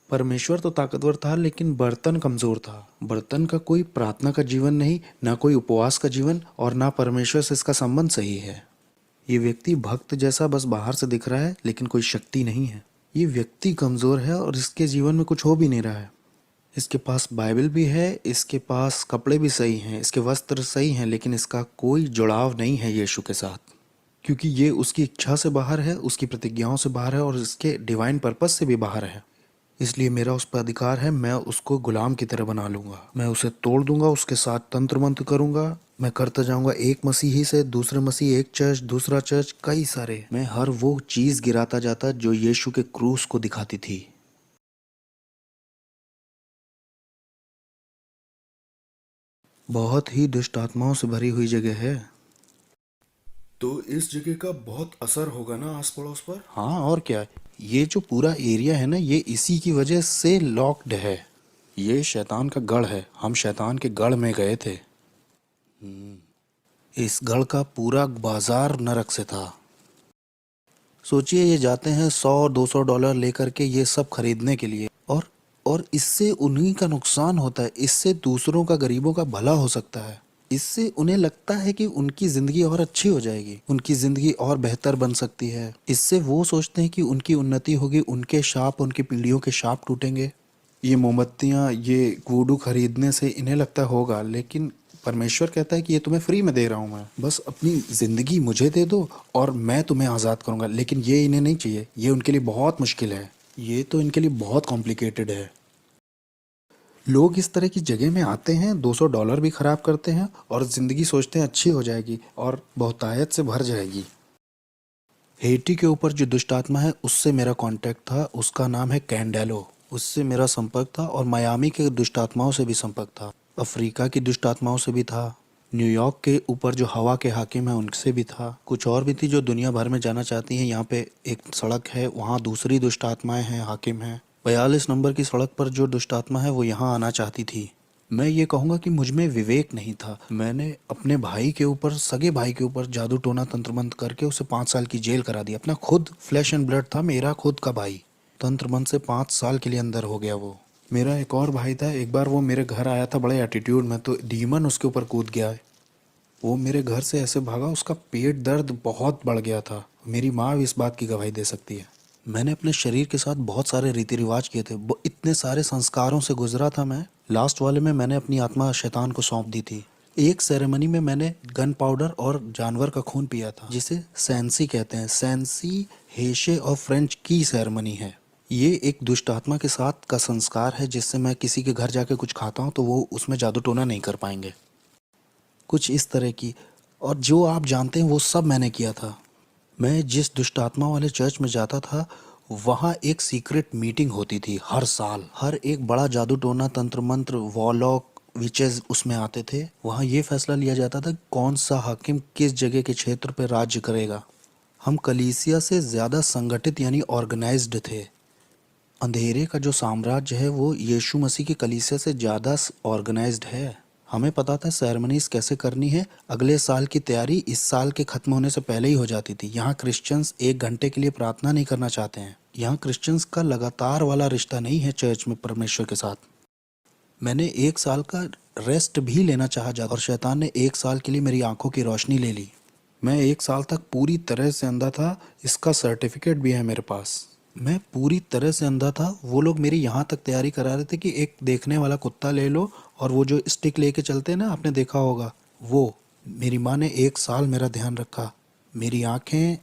परमेश्वर तो ताकतवर था, लेकिन बर्तन कमज़ोर था। बर्तन का कोई प्रार्थना का जीवन नहीं, ना कोई उपवास का जीवन, और ना परमेश्वर से इसका संबंध सही है। ये व्यक्ति भक्त जैसा बस बाहर से दिख रहा है, लेकिन कोई शक्ति नहीं है। ये व्यक्ति कमज़ोर है और इसके जीवन में कुछ हो भी नहीं रहा है। इसके पास बाइबल भी है, इसके पास कपड़े भी सही हैं, इसके वस्त्र सही हैं, लेकिन इसका कोई जुड़ाव नहीं है यीशु के साथ, क्योंकि ये उसकी इच्छा से बाहर है, उसकी प्रतिज्ञाओं से बाहर है और इसके डिवाइन पर्पस से भी बाहर है। इसलिए मेरा उस पर अधिकार है, मैं उसको गुलाम की तरह बना लूँगा, मैं उसे तोड़ दूंगा, उसके साथ तंत्र मंत्र करूँगा, मैं करता जाऊँगा एक मसीही से दूसरे मसीह, एक चर्च दूसरा चर्च, कई सारे। मैं हर वो चीज़ गिराता जाता जो यीशु के क्रूस को दिखाती थी। बहुत ही दुष्ट आत्माओं से भरी हुई जगह है। तो इस जगह का बहुत असर होगा ना आस पड़ोस पर। हाँ, और क्या। ये जो पूरा एरिया है ना, ये इसी की वजह से लॉक्ड है। ये शैतान का गढ़ है, हम शैतान के गढ़ में गए थे। इस गढ़ का पूरा बाजार नरक से था। सोचिए, ये जाते हैं $100-200 लेकर के ये सब खरीदने के लिए, और इससे उन्हीं का नुकसान होता है, इससे दूसरों का, गरीबों का भला हो सकता है। इससे उन्हें लगता है कि उनकी जिंदगी और अच्छी हो जाएगी, उनकी जिंदगी और बेहतर बन सकती है। इससे वो सोचते हैं कि उनकी उन्नति होगी, उनके शाप, उनकी पीढ़ियों के शाप टूटेंगे। ये मोमबत्तियाँ, ये वुडू खरीदने से इन्हें लगता होगा, लेकिन परमेश्वर कहता है कि ये तुम्हें फ्री में दे रहा हूँ मैं, बस अपनी ज़िंदगी मुझे दे दो और मैं तुम्हें आज़ाद करूँगा। लेकिन ये इन्हें नहीं चाहिए, ये उनके लिए बहुत मुश्किल है, ये तो इनके लिए बहुत कॉम्प्लिकेटेड है। लोग इस तरह की जगह में आते हैं, $200 भी खराब करते हैं और ज़िंदगी सोचते हैं अच्छी हो जाएगी और बहुतायत से भर जाएगी। हेटी के ऊपर जो दुष्ट आत्मा है, उससे मेरा कांटेक्ट था, उसका नाम है कैंडेलो, उससे मेरा संपर्क था। और मायामी के दुष्ट आत्माओं से भी संपर्क था, अफ्रीका की दुष्ट आत्माओं से भी था, न्यूयॉर्क के ऊपर जो हवा के हाकिम है उनसे भी था, कुछ और भी थी जो दुनिया भर में जाना चाहती हैं। यहाँ पे एक सड़क है, वहाँ दूसरी दुष्ट आत्माएं हैं, हाकिम हैं। 42 नंबर की सड़क पर जो दुष्ट आत्मा है वो यहाँ आना चाहती थी। मैं ये कहूँगा कि मुझ में विवेक नहीं था। मैंने अपने भाई के ऊपर, सगे भाई के ऊपर जादू टोना तंत्र मंत्र करके उसे 5 साल की जेल करा दी। अपना खुद फ्लैश एंड ब्लड था, मेरा खुद का भाई, तंत्र मंत्र से 5 साल के लिए अंदर हो गया वो। मेरा एक और भाई था, एक बार वो मेरे घर आया था बड़े एटीट्यूड में, तो डीमन उसके ऊपर कूद गया। वो मेरे घर से ऐसे भागा, उसका पेट दर्द बहुत बढ़ गया था। मेरी माँ भी इस बात की गवाही दे सकती है। मैंने अपने शरीर के साथ बहुत सारे रीति रिवाज किए थे, इतने सारे संस्कारों से गुजरा था मैं। लास्ट वाले में मैंने अपनी आत्मा शैतान को सौंप दी थी। एक सेरेमनी में मैंने गन पाउडर और जानवर का खून पिया था, जिसे सैंसी कहते हैं। सैंसी हेशे और फ्रेंच की सेरेमनी है। ये एक दुष्ट आत्मा के साथ का संस्कार है, जिससे मैं किसी के घर जाके कुछ खाता हूँ तो वो उसमें जादू टोना नहीं कर पाएंगे, कुछ इस तरह की। और जो आप जानते हैं वो सब मैंने किया था। मैं जिस दुष्ट आत्मा वाले चर्च में जाता था, वहाँ एक सीक्रेट मीटिंग होती थी हर साल। हर एक बड़ा जादू टोना, तंत्र मंत्र, वॉलॉक, विचेस उसमें आते थे। वहाँ ये फैसला लिया जाता था कौन सा हाकिम किस जगह के क्षेत्र पर राज्य करेगा। हम कलीसिया से ज़्यादा संगठित यानी ऑर्गेनाइज्ड थे। अंधेरे का जो साम्राज्य है वो यीशु मसीह की कलीसिया से ज़्यादा ऑर्गेनाइज्ड है। हमें पता था सेरेमनीज कैसे करनी है। अगले साल की तैयारी इस साल के ख़त्म होने से पहले ही हो जाती थी। यहाँ क्रिश्चियंस 1 घंटे के लिए प्रार्थना नहीं करना चाहते हैं। यहाँ क्रिश्चियंस का लगातार वाला रिश्ता नहीं है चर्च में परमेश्वर के साथ। मैंने 1 साल का रेस्ट भी लेना चाहा और शैतान ने 1 साल के लिए मेरी आंखों की रोशनी ले ली। मैं 1 साल तक पूरी तरह से अंधा था, इसका सर्टिफिकेट भी है मेरे पास। मैं पूरी तरह से अंधा था। वो लोग मेरी यहाँ तक तैयारी करा रहे थे कि एक देखने वाला कुत्ता ले लो और वो जो स्टिक लेके चलते हैं ना, आपने देखा होगा वो। मेरी माँ ने 1 साल मेरा ध्यान रखा। मेरी आंखें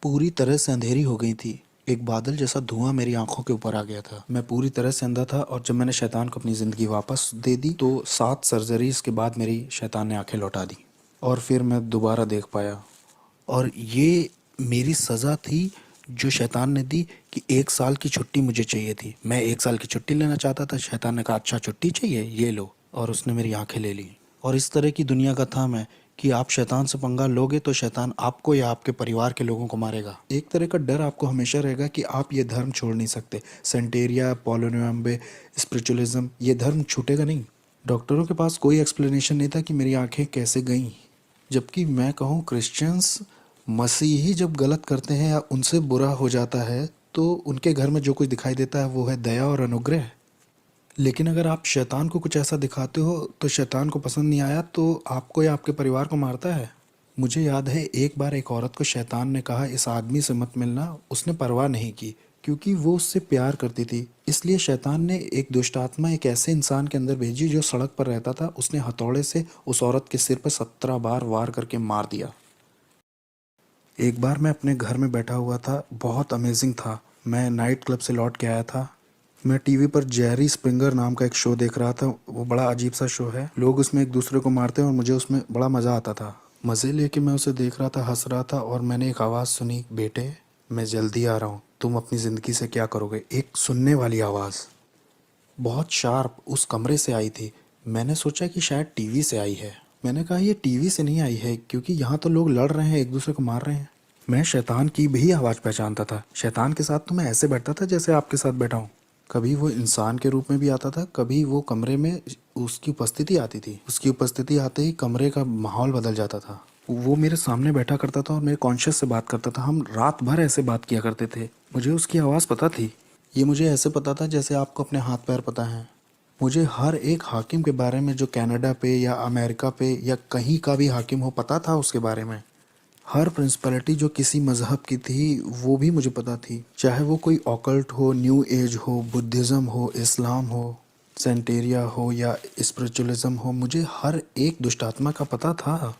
पूरी तरह से अंधेरी हो गई थी। एक बादल जैसा धुआं मेरी आंखों के ऊपर आ गया था। मैं पूरी तरह से अंधा था। और जब मैंने शैतान को अपनी ज़िंदगी वापस दे दी तो 7 सर्जरीज के बाद मेरी शैतान ने आंखें लौटा दी और फिर मैं दोबारा देख पाया। और ये मेरी सज़ा थी जो शैतान ने दी कि 1 साल की छुट्टी मुझे चाहिए थी। मैं 1 साल की छुट्टी लेना चाहता था। शैतान ने कहा अच्छा छुट्टी चाहिए, ये लो, और उसने मेरी आंखें ले ली। और इस तरह की दुनिया का था मैं कि आप शैतान से पंगा लोगे तो शैतान आपको या आपके परिवार के लोगों को मारेगा। एक तरह का डर आपको हमेशा रहेगा कि आप ये धर्म छोड़ नहीं सकते। सेंटेरिया, पोलोनियम्बे, स्पिरिचुअलिज्म, ये धर्म छूटेगा नहीं। डॉक्टरों के पास कोई एक्सप्लेनेशन नहीं था कि मेरी आंखें कैसे गईं। जबकि मैं कहूँ क्रिश्चियंस, मसीही जब गलत करते हैं या उनसे बुरा हो जाता है तो उनके घर में जो कुछ दिखाई देता है वो है दया और अनुग्रह। लेकिन अगर आप शैतान को कुछ ऐसा दिखाते हो तो शैतान को पसंद नहीं आया तो आपको या आपके परिवार को मारता है। मुझे याद है एक बार एक औरत को शैतान ने कहा इस आदमी से मत मिलना। उसने परवाह नहीं की क्योंकि वो उससे प्यार करती थी। इसलिए शैतान ने एक दुष्ट आत्मा एक ऐसे इंसान के अंदर भेजी जो सड़क पर रहता था। उसने हथौड़े से उस औरत के सिर पर 17 बार वार करके मार दिया। एक बार मैं अपने घर में बैठा हुआ था, बहुत अमेजिंग था। मैं नाइट क्लब से लौट के आया था। मैं टीवी पर जेरी स्प्रिंगर नाम का एक शो देख रहा था। वो बड़ा अजीब सा शो है, लोग उसमें एक दूसरे को मारते हैं और मुझे उसमें बड़ा मज़ा आता था। मज़े लेके मैं उसे देख रहा था, हंस रहा था और मैंने एक आवाज़ सुनी, बेटे मैं जल्दी आ रहा हूँ, तुम अपनी ज़िंदगी से क्या करोगे। एक सुनने वाली आवाज़, बहुत शार्प, उस कमरे से आई थी। मैंने सोचा कि शायद टीवी से आई है। मैंने कहा ये टीवी से नहीं आई है क्योंकि यहाँ तो लोग लड़ रहे हैं, एक दूसरे को मार रहे हैं। मैं शैतान की भी आवाज़ पहचानता था। शैतान के साथ तो मैं ऐसे बैठता था जैसे आपके साथ बैठा हूँ। कभी वो इंसान के रूप में भी आता था, कभी वो कमरे में उसकी उपस्थिति आती थी। उसकी उपस्थिति आते ही कमरे का माहौल बदल जाता था। वो मेरे सामने बैठा करता था और मेरे कॉन्शियस से बात करता था। हम रात भर ऐसे बात किया करते थे। मुझे उसकी आवाज़ पता थी। ये मुझे ऐसे पता था जैसे आपको अपने हाथ पैर पता है। मुझे हर एक हाकिम के बारे में जो कनाडा पे या अमेरिका पे या कहीं का भी हाकिम हो पता था उसके बारे में। हर प्रिंसिपैलिटी जो किसी मज़हब की थी वो भी मुझे पता थी, चाहे वो कोई ऑकल्ट हो, न्यू एज हो, बुद्धिज़्म हो, इस्लाम हो, सेंटेरिया हो या स्पिरिचुअलिज्म हो। मुझे हर एक दुष्ट आत्मा का पता था।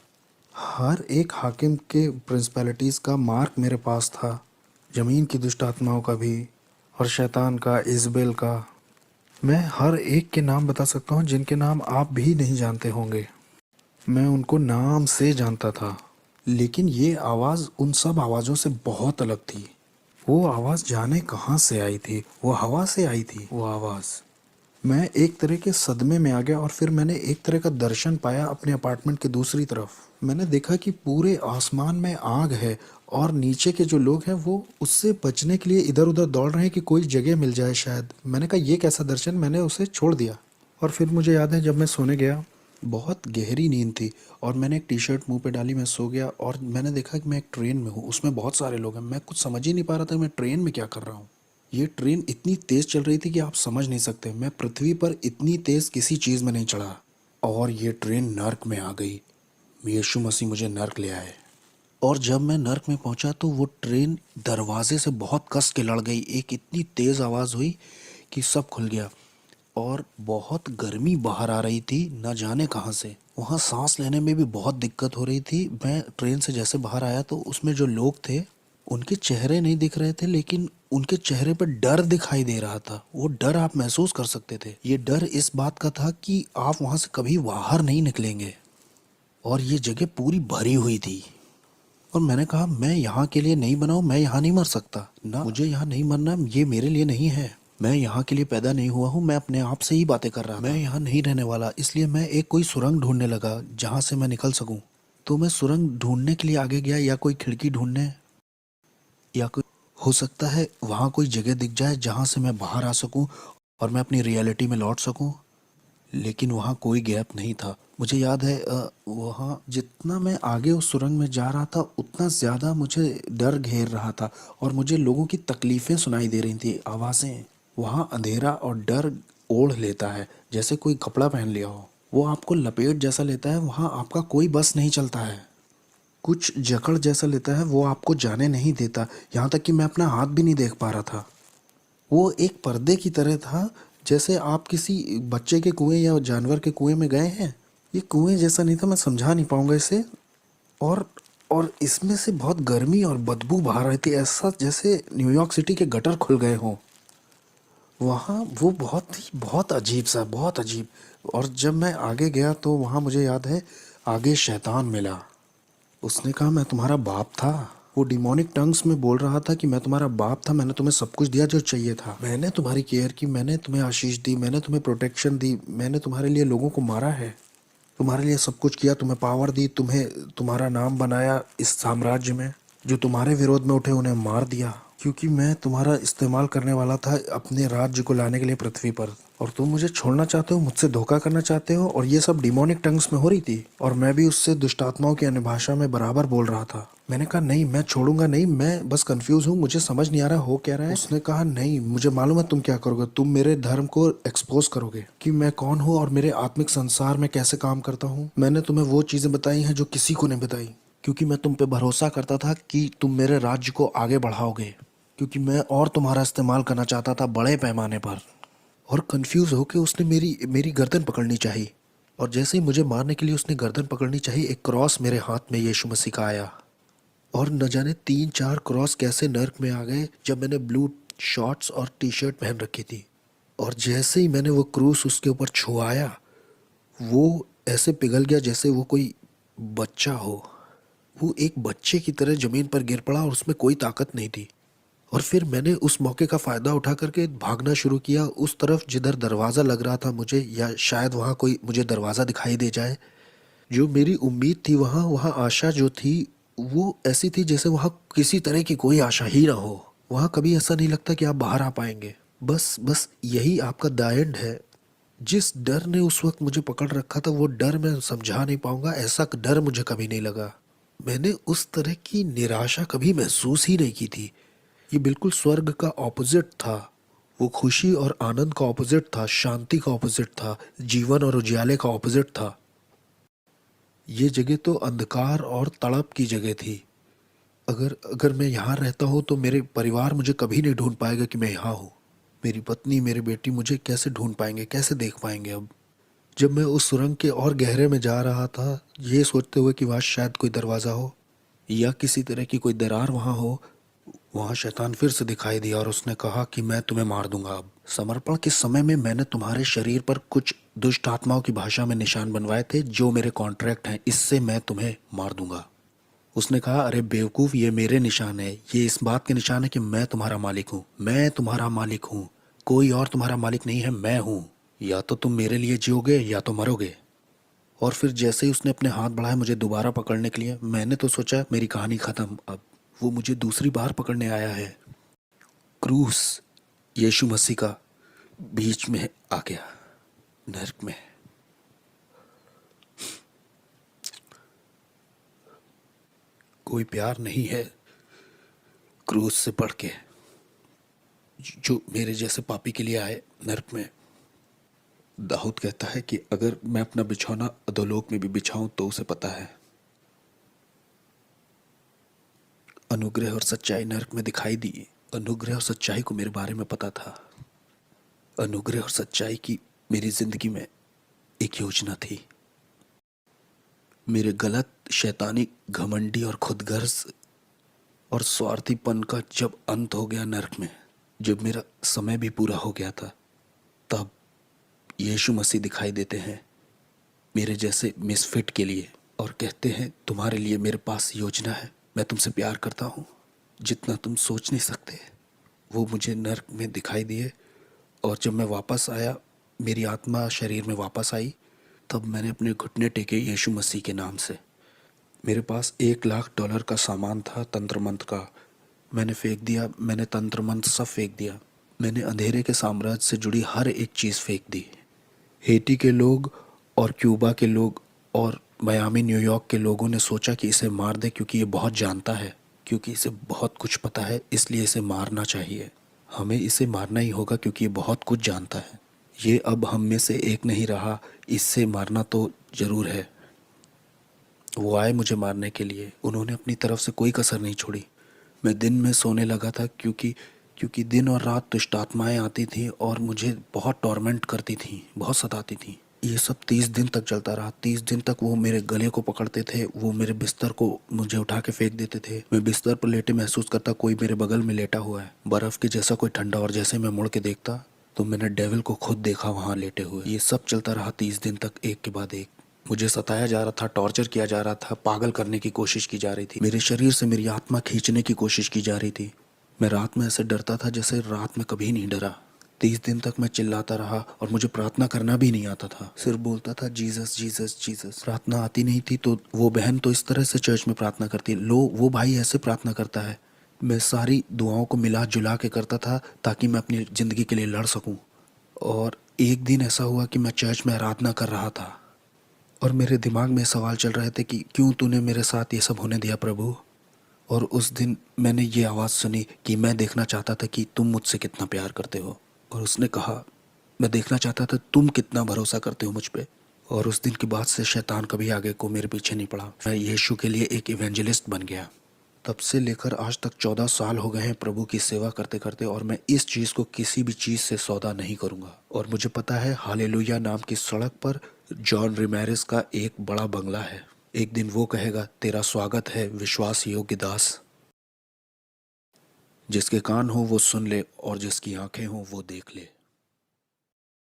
हर एक हाकिम के प्रिंसिपैलिटीज़ का मार्क मेरे पास था, ज़मीन की दुष्ट आत्माओं का भी और शैतान का, इज़बेल का। मैं हर एक के नाम बता सकता हूँ जिनके नाम आप भी नहीं जानते होंगे। मैं उनको नाम से जानता था। लेकिन ये आवाज़ उन सब आवाज़ों से बहुत अलग थी। वो आवाज़ जाने कहाँ से आई थी, वो हवा से आई थी वो आवाज़। मैं एक तरह के सदमे में आ गया और फिर मैंने एक तरह का दर्शन पाया अपने अपार्टमेंट के दूसरी तरफ। मैंने देखा कि पूरे आसमान में आग है और नीचे के जो लोग हैं वो उससे बचने के लिए इधर उधर दौड़ रहे हैं कि कोई जगह मिल जाए शायद। मैंने कहा ये कैसा दर्शन, मैंने उसे छोड़ दिया। और फिर मुझे याद है जब मैं सोने गया, बहुत गहरी नींद थी और मैंने एक टी शर्ट मुंह पे डाली, मैं सो गया और मैंने देखा कि मैं एक ट्रेन में हूँ, उसमें बहुत सारे लोग हैं। मैं कुछ समझ ही नहीं पा रहा था मैं ट्रेन में क्या कर रहा हूँ। ये ट्रेन इतनी तेज़ चल रही थी कि आप समझ नहीं सकते। मैं पृथ्वी पर इतनी तेज़ किसी चीज़ में नहीं चढ़ा। और ये ट्रेन नर्क में आ गई। यीशु मसीह मुझे नर्क ले आए। और जब मैं नर्क में पहुंचा तो वो ट्रेन दरवाजे से बहुत कस के लड़ गई। एक इतनी तेज़ आवाज़ हुई कि सब खुल गया और बहुत गर्मी बाहर आ रही थी, न जाने कहाँ से। वहाँ सांस लेने में भी बहुत दिक्कत हो रही थी। मैं ट्रेन से जैसे बाहर आया तो उसमें जो लोग थे उनके चेहरे नहीं दिख रहे थे, लेकिन उनके चेहरे पर डर दिखाई दे रहा था। वो डर आप महसूस कर सकते थे। ये डर इस बात का था कि आप वहाँ से कभी बाहर नहीं निकलेंगे। और ये जगह पूरी भरी हुई थी। और मैंने कहा मैं यहाँ के लिए नहीं बना हूँ, मैं यहाँ नहीं मर सकता ना, मुझे यहाँ नहीं मरना, ये मेरे लिए नहीं है। मैं यहाँ के लिए पैदा नहीं हुआ हूँ। मैं अपने आप से ही बातें कर रहा था। मैं यहाँ नहीं रहने वाला, इसलिए मैं एक कोई सुरंग ढूंढने लगा जहाँ से मैं निकल सकूँ। तो मैं सुरंग ढूंढने के लिए आगे गया, या कोई खिड़की ढूंढने, या कोई, हो सकता है वहाँ कोई जगह दिख जाए जहाँ से मैं बाहर आ सकूँ और मैं अपनी रियलिटी में लौट सकूँ। लेकिन वहाँ कोई गैप नहीं था। मुझे याद है वहाँ जितना मैं आगे उस सुरंग में जा रहा था उतना ज़्यादा मुझे डर घेर रहा था और मुझे लोगों की तकलीफ़ें सुनाई दे रही थी, आवाज़ें। वहाँ अंधेरा और डर ओढ़ लेता है जैसे कोई कपड़ा पहन लिया हो। वो आपको लपेट जैसा लेता है। वहाँ आपका कोई बस नहीं चलता है। कुछ जकड़ जैसा लेता है, वो आपको जाने नहीं देता। यहाँ तक कि मैं अपना हाथ भी नहीं देख पा रहा था। वो एक पर्दे की तरह था, जैसे आप किसी बच्चे के कुएं या जानवर के कुएं में गए हैं। ये कुएं जैसा नहीं था, मैं समझा नहीं पाऊंगा इसे। और और इसमें से बहुत गर्मी और बदबू बाहर रही थी, ऐसा जैसे न्यूयॉर्क सिटी के गटर खुल गए हों। वहाँ वो बहुत अजीब सा, बहुत अजीब। और जब मैं आगे गया तो वहाँ मुझे याद है आगे शैतान मिला। उसने कहा मैं तुम्हारा बाप था। वो डिमोनिक टंग्स में बोल रहा था कि मैं तुम्हारा बाप था, मैंने तुम्हें सब कुछ दिया जो चाहिए था, मैंने तुम्हारी केयर की, मैंने तुम्हें आशीष दी, मैंने तुम्हें प्रोटेक्शन दी, मैंने तुम्हारे लिए लोगों को मारा है, तुम्हारे लिए सब कुछ किया, तुम्हें पावर दी, तुम्हें तुम्हारा नाम बनाया इस साम्राज्य में। जो तुम्हारे विरोध में उठे उन्हें मार दिया, क्योंकि मैं तुम्हारा इस्तेमाल करने वाला था अपने राज्य को लाने के लिए पृथ्वी पर। और तुम मुझे छोड़ना चाहते हो, मुझसे धोखा करना चाहते हो। और ये सब डिमोनिक टंग्स में हो रही थी और मैं भी उससे दुष्टात्माओं की अन्य भाषा में बराबर बोल रहा था। मैंने कहा नहीं, मैं छोड़ूंगा नहीं, मैं बस कंफ्यूज हूँ, मुझे समझ नहीं आ रहा हो क्या रहा है। उसने कहा नहीं, मुझे मालूम है तुम क्या करोगे, तुम मेरे धर्म को एक्सपोज करोगे कि मैं कौन हूँ और मेरे आत्मिक संसार में कैसे काम करता हूँ। मैंने तुम्हें वो चीजें बताई हैं जो किसी को नहीं बताई, क्योंकि मैं तुम पे भरोसा करता था कि तुम मेरे राज्य को आगे बढ़ाओगे, क्योंकि मैं और तुम्हारा इस्तेमाल करना चाहता था बड़े पैमाने पर। और कंफ्यूज होके उसने मेरी मेरी गर्दन पकड़नी चाहिए, और जैसे ही मुझे मारने के लिए उसने गर्दन पकड़नी चाहिए, एक क्रॉस मेरे हाथ में यीशु मसीह का आया। और न जाने 3-4 क्रॉस कैसे नर्क में आ गए जब मैंने ब्लू शॉर्ट्स और टी शर्ट पहन रखी थी। और जैसे ही मैंने वो क्रूस उसके ऊपर छुआया, वो ऐसे पिघल गया जैसे वो कोई बच्चा हो। वो एक बच्चे की तरह ज़मीन पर गिर पड़ा और उसमें कोई ताकत नहीं थी। और फिर मैंने उस मौके का फ़ायदा उठा करके भागना शुरू किया उस तरफ जिधर दरवाज़ा लग रहा था मुझे, या शायद वहाँ कोई मुझे दरवाज़ा दिखाई दे जाए। जो मेरी उम्मीद थी, वहाँ वहाँ आशा जो थी वो ऐसी थी जैसे वहाँ किसी तरह की कोई आशा ही ना हो। वहाँ कभी ऐसा नहीं लगता कि आप बाहर आ पाएंगे। बस बस यही आपका द एंड है। जिस डर ने उस वक्त मुझे पकड़ रखा था, वो डर मैं समझा नहीं पाऊंगा, ऐसा डर मुझे कभी नहीं लगा। मैंने उस तरह की निराशा कभी महसूस ही नहीं की थी। ये बिल्कुल स्वर्ग का ऑपोजिट था। वो खुशी और आनंद का ऑपोजिट था, शांति का ऑपोजिट था, जीवन और उजियाले का ऑपोजिट था। ये जगह तो अंधकार और तड़प की जगह थी। अगर अगर मैं यहाँ रहता हूँ तो मेरे परिवार मुझे कभी नहीं ढूंढ पाएगा कि मैं यहाँ हूँ। मेरी पत्नी, मेरी बेटी मुझे कैसे ढूंढ पाएंगे, कैसे देख पाएंगे अब। जब मैं उस सुरंग के और गहरे में जा रहा था, ये सोचते हुए कि वहाँ शायद कोई दरवाज़ा हो या किसी तरह की कोई दरार वहाँ हो, वहाँ शैतान फिर से दिखाई दिया और उसने कहा कि मैं तुम्हें मार दूंगा। अब समर्पण के समय में मैंने तुम्हारे शरीर पर कुछ दुष्ट आत्माओं की भाषा में निशान बनवाए थे जो मेरे कॉन्ट्रैक्ट हैं, इससे मैं तुम्हें मार दूंगा। उसने कहा, अरे बेवकूफ़, ये मेरे निशान है, ये इस बात के निशान है कि मैं तुम्हारा मालिक हूँ, मैं तुम्हारा मालिक हूँ, कोई और तुम्हारा मालिक नहीं है, मैं हूँ। या तो तुम मेरे लिए जियोगे या तो मरोगे। और फिर जैसे ही उसने अपने हाथ बढ़ाए मुझे दोबारा पकड़ने के लिए, मैंने तो सोचा मेरी कहानी ख़त्म। अब वो मुझे दूसरी बार पकड़ने आया है। क्रूस यीशु मसीह का बीच में आ गया, नर्क में। कोई प्यार नहीं है क्रूस से बढ़ के, जो मेरे जैसे पापी के लिए आए नर्क में। दाऊद कहता है कि अगर मैं अपना बिछौना अधोलोक में भी बिछाऊं तो उसे पता है। अनुग्रह और सच्चाई नर्क में दिखाई दी। अनुग्रह और सच्चाई को मेरे बारे में पता था। अनुग्रह और सच्चाई की मेरी जिंदगी में एक योजना थी। मेरे गलत, शैतानी, घमंडी और खुदगर्ज और स्वार्थीपन का जब अंत हो गया नर्क में, जब मेरा समय भी पूरा हो गया था, तब यीशु मसीह दिखाई देते हैं मेरे जैसे मिसफिट के लिए और कहते हैं, तुम्हारे लिए मेरे पास योजना है, मैं तुमसे प्यार करता हूँ जितना तुम सोच नहीं सकते। वो मुझे नर्क में दिखाई दिए और जब मैं वापस आया, मेरी आत्मा शरीर में वापस आई, तब मैंने अपने घुटने टेके यीशु मसीह के नाम से। मेरे पास $1,00,000 का सामान था तंत्र मंत्र का, मैंने फेंक दिया। मैंने तंत्र मंत्र सब फेंक दिया। मैंने अंधेरे के साम्राज्य से जुड़ी हर एक चीज़ फेंक दी। हेटी के लोग और क्यूबा के लोग और मियामी, न्यूयॉर्क के लोगों ने सोचा कि इसे मार दे क्योंकि ये बहुत जानता है, क्योंकि इसे बहुत कुछ पता है, इसलिए इसे मारना चाहिए। हमें इसे मारना ही होगा क्योंकि ये बहुत कुछ जानता है। ये अब हम में से एक नहीं रहा, इससे मारना तो ज़रूर है। वो आए मुझे मारने के लिए, उन्होंने अपनी तरफ से कोई कसर नहीं छोड़ी। मैं दिन में सोने लगा था क्योंकि दिन और रात दुष्ट आत्माएं आती थीं और मुझे बहुत टॉर्मेंट करती थीं, बहुत सताती थीं। ये सब 30 दिन तक चलता रहा। 30 दिन तक वो मेरे गले को पकड़ते थे, वो मेरे बिस्तर को मुझे उठा के फेंक देते थे। मैं बिस्तर पर लेटे महसूस करता कोई मेरे बगल में लेटा हुआ है, बर्फ़ के जैसा कोई ठंडा, और जैसे मैं मुड़ के देखता तो मैंने डेविल को खुद देखा वहाँ लेटे हुए। ये सब चलता रहा 30 दिन तक, एक के बाद एक। मुझे सताया जा रहा था, टॉर्चर किया जा रहा था, पागल करने की कोशिश की जा रही थी। मेरे शरीर से मेरी आत्मा खींचने की कोशिश की जा रही थी। मैं रात में ऐसे डरता था जैसे रात में कभी नहीं डरा। 30 दिन तक मैं चिल्लाता रहा और मुझे प्रार्थना करना भी नहीं आता था। सिर्फ बोलता था जीसस जीसस जीसस। प्रार्थना आती नहीं थी तो वो बहन तो इस तरह से चर्च में प्रार्थना करती है, लो वो भाई ऐसे प्रार्थना करता है। मैं सारी दुआओं को मिला जुला के करता था ताकि मैं अपनी ज़िंदगी के लिए लड़ सकूं। और एक दिन ऐसा हुआ कि मैं चर्च में आराधना कर रहा था और मेरे दिमाग में सवाल चल रहे थे कि क्यों तूने मेरे साथ ये सब होने दिया प्रभु। और उस दिन मैंने ये आवाज़ सुनी कि मैं देखना चाहता था कि तुम मुझसे कितना प्यार करते हो। और उसने कहा, मैं देखना चाहता था तुम कितना भरोसा करते हो मुझ पे। और उस दिन के बाद से शैतान कभी आगे को मेरे पीछे नहीं पड़ा। मैं यीशु के लिए एक इवेंजलिस्ट बन गया। तब से लेकर आज तक 14 साल हो गए हैं प्रभु की सेवा करते करते, और मैं इस चीज़ को किसी भी चीज़ से सौदा नहीं करूँगा। और मुझे पता है हालेलुया नाम की सड़क पर जॉन रिमेरेस का एक बड़ा बंगला है। एक दिन वो कहेगा, तेरा स्वागत है विश्वास योग्य दास। जिसके कान हो वो सुन ले और जिसकी आंखें हो वो देख ले।